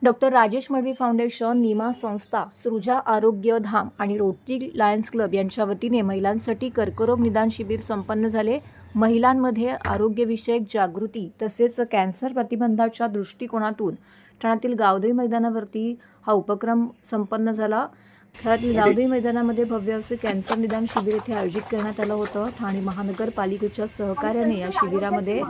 Doctor Rajesh Madvi foundation, Neema संस्था, सृजा आरोग्य धाम आणि रोटरी लायन्स क्लब यांच्या वतीने महिलांसाठी कर्करोग निदान शिबिर संपन्न झाले। महिलांमध्ये आरोग्यविषयक जागृती तसेच कॅन्सर प्रतिबंधाच्या दृष्टिकोनातून ठाण्यातील गावदेवी मैदानावरती हा उपक्रम संपन्न झाला। ठाण्यातील गावदेवी मैदानामध्ये भव्य असे कॅन्सर निदान शिबिर येथे आयोजित करण्यात आलं होतं। ठाणे महानगरपालिकेच्या सहकार्याने या शिबिरामध्ये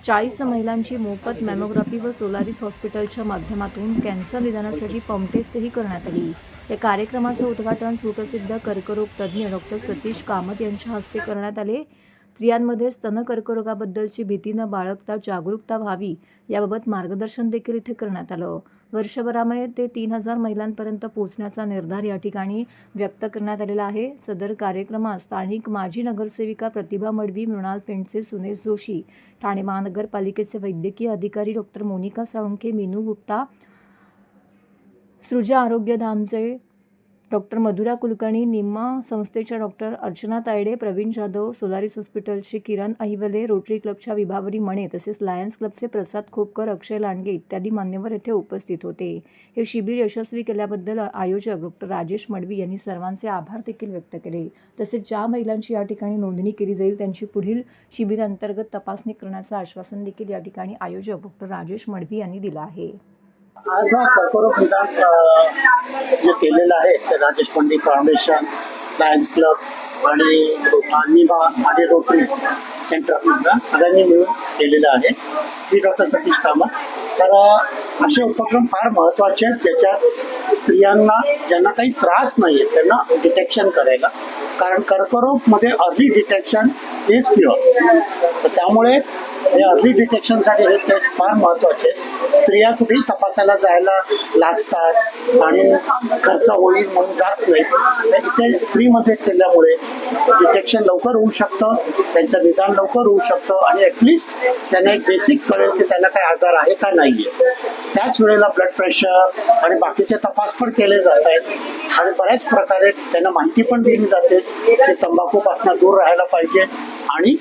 40 महिलांची मोफत मॅमोग्राफी व सोलारिस हॉस्पिटलच्या माध्यमातून कॅन्सर निदानासाठी पंप टेस्टही करण्यात आली। या कार्यक्रमाचं उद्घाटन सुप्रसिद्ध कर्करोग तज्ज्ञ डॉक्टर सतीश कामत यांच्या हस्ते करण्यात आले। स्त्रियांमध्ये स्तन कर्करोगाबद्दलची भीती न बाळगता जागरूकता व्हावी याबाबत मार्गदर्शन देखील इथे करण्यात आलं। वर्षभरामध्ये ते 3000 महिलांपर्यंत पोहोचण्याचा निर्धार या ठिकाणी व्यक्त करण्यात आलेला आहे। सदर कार्यक्रमात स्थानिक माजी नगरसेविका प्रतिभा मडवी, मृणाल पेंडसे, सुनेश जोशी, ठाणे महानगरपालिकेचे वैद्यकीय अधिकारी डॉक्टर मोनिका साळुंखे, मीनू गुप्ता, सृजा आरोग्य धामचे डॉक्टर मधुरा कुलकर्णी, निम्मा संस्थेच्या डॉक्टर अर्चना तायडे, प्रवीण जाधव, सोलारिस हॉस्पिटलचे किरण अहिवले, रोटरी क्लबच्या विभावरी मणे तसेच लायन्स क्लबचे प्रसाद खोपकर, अक्षय लांडगे इत्यादी मान्यवर येथे उपस्थित होते। हे शिबिर यशस्वी केल्याबद्दल आयोजक डॉक्टर राजेश मडवी यांनी सर्वांचे आभार देखील व्यक्त केले। तसेच ज्या महिलांची या ठिकाणी नोंदणी केली जाईल त्यांची पुढील शिबिरांतर्गत तपासणी करण्याचं आश्वासन देखील या ठिकाणी आयोजक डॉक्टर राजेश मडवी यांनी दिलं आहे। आज हा कर्करोग निदान जे केलेलं आहे ते Rajesh Madvi foundation, Lions club आणि नीमा आणि रोटरी सेंटरमधून सगळ्यांनी मिळून केलेलं आहे। मी डॉक्टर सतीश कामत। तर असे उपक्रम फार महत्त्वाचे आहेत ज्याच्यात स्त्रियांना ज्यांना काही त्रास नाही आहे त्यांना डिटेक्शन करायला, कारण कर्करोगमध्ये अर्ली डिटेक्शन इज क्युअर। तर त्यामुळे हे अर्ली डिटेक्शनसाठी हे टेस्ट फार महत्त्वाचे आहेत। स्त्रिया कुठेही तपासायला जायला लाजतात आणि खर्च होईल म्हणून जात नाही। इथे फ्रीमध्ये केल्यामुळे डिटेक्शन लवकर होऊ शकतं, त्यांचं निदान लवकर होऊ शकतं आणि ॲटलिस्ट त्यांना एक बेसिक कळेल की त्यांना काही आजार आहे का नाही आहे। त्याच वेळेला ब्लड प्रेशर आणि बाकीचे तपास पण केले जात आहेत आणि बऱ्याच प्रकारे त्यांना माहिती पण दिली जाते की तंबाखूपासून दूर राहायला पाहिजे आणि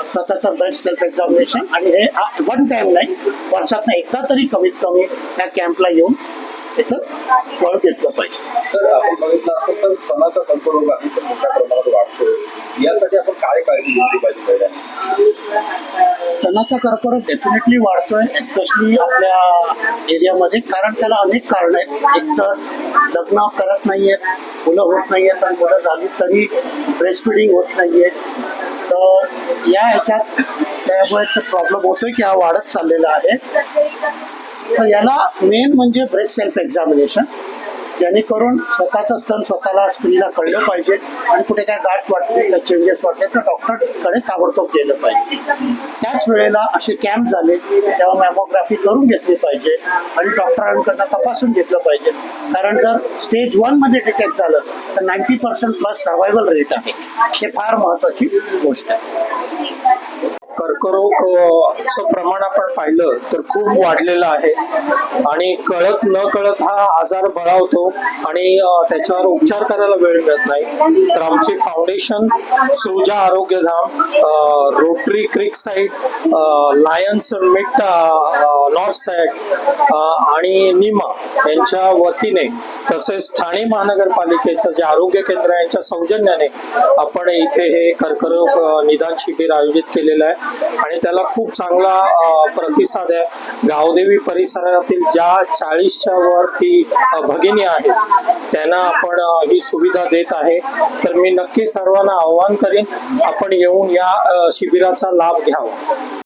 स्वतःचं बेस्ट सेल्फ एक्झामिनेशन आणि हे वन टाइम नाही, वर्षातनं एकदा तरी कमीत कमी या कॅम्पला येऊन त्याचं फळ घेतलं पाहिजे। सर, आपण बघितलं असेल तर स्तनाचा कर्करोग आहे तर मोठ्या प्रमाणात वाढतो, यासाठी आपण काय काळजी घेतली पाहिजे? स्तनाचा कर्करोग डेफिनेटली वाढतोय, एस्पेशली आपल्या एरियामध्ये, कारण त्याला अनेक कारण आहेत। एक तर लग्न करत नाहीयेत, मुलं होत नाहीयेत आणि मुलं झाली तरी ब्रेस्ट फिडिंग होत नाहीये। तर या ह्याच्यात त्यामुळे प्रॉब्लेम होतोय की हा वाढत चाललेला आहे। तर याला मेन म्हणजे ब्रेस्ट सेल्फ एक्झामिनेशन, जेणेकरून स्वतःचं स्तन स्वतःला स्त्रीला कळलं पाहिजे आणि कुठे काय गाठ वाटले काय चेंजेस वाटले तर डॉक्टरकडे ताबडतोब गेलं पाहिजे। त्याच वेळेला असे कॅम्प झाले तेव्हा मॅमोग्राफी करून घेतली पाहिजे आणि डॉक्टरांकडनं तपासून घेतलं पाहिजे, कारण जर स्टेज 1 मध्ये डिटेक्ट झालं तर 90% प्लस सर्वायवल रेट आहे। हे फार महत्त्वाची गोष्ट आहे। कर्करोगचं प्रमाण आपण पाहिलं तर खूप वाढलेलं आहे आणि कळत न कळत हा आजार बळावतो आणि त्याच्यावर उपचार करायला वेळ मिळत नाही। तर आमची फाउंडेशन सृजा आरोग्य धाम, रोटरी क्रिक साईड, लायन्स मिट नॉर्थ साईड आणि नीमा यांच्या वतीने तसेच ठाणे महानगरपालिकेचं जे आरोग्य केंद्र आहे यांच्या सौजन्याने आपण इथे हे कर्करोग निदान शिबिर आयोजित केलेलं आहे आणि त्याला खूप चांगला प्रतिसाद आहे। गावदेवी परिसरातील ज्या 40च्या वरती भगिनी आहेत त्यांना आपण ही सुविधा देत आहे। तर मी नक्की सर्वांना आवाहन करीन आपण येऊन या शिबिराचा लाभ घ्यावा।